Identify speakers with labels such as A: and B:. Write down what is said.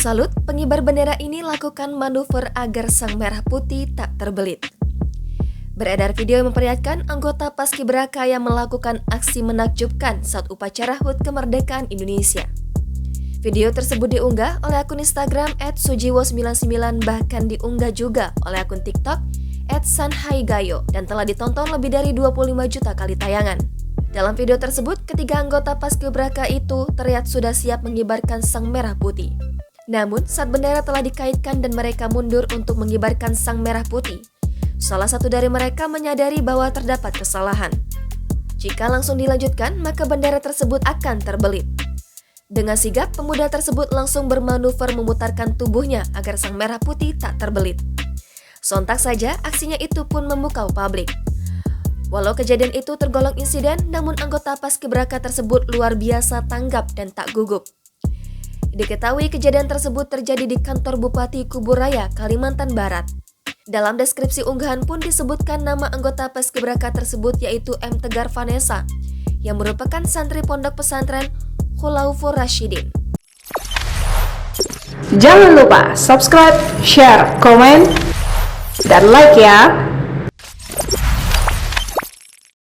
A: Salut, pengibar bendera ini lakukan manuver agar sang merah putih tak terbelit. Beredar video yang memperlihatkan anggota Paskibraka yang melakukan aksi menakjubkan saat upacara HUT kemerdekaan Indonesia. Video tersebut diunggah oleh akun Instagram @sujiwo99 bahkan diunggah juga oleh akun TikTok @sanhaigayo dan telah ditonton lebih dari 25 juta kali tayangan. Dalam video tersebut, ketiga anggota Paskibraka itu terlihat sudah siap mengibarkan sang merah putih. Namun, saat bendera telah dikaitkan dan mereka mundur untuk mengibarkan sang merah putih, salah satu dari mereka menyadari bahwa terdapat kesalahan. Jika langsung dilanjutkan, maka bendera tersebut akan terbelit. Dengan sigap, pemuda tersebut langsung bermanuver memutarkan tubuhnya agar sang merah putih tak terbelit. Sontak saja, aksinya itu pun memukau publik. Walau kejadian itu tergolong insiden, namun anggota Paskibraka tersebut luar biasa tanggap dan tak gugup. Diketahui kejadian tersebut terjadi di kantor Bupati Kuburaya, Kalimantan Barat. Dalam deskripsi unggahan pun disebutkan nama anggota Paskibraka tersebut yaitu M. Tegar Vanessa, yang merupakan santri pondok pesantren Khulaufur Rasyidin.
B: Jangan lupa subscribe, share, komen, dan like ya!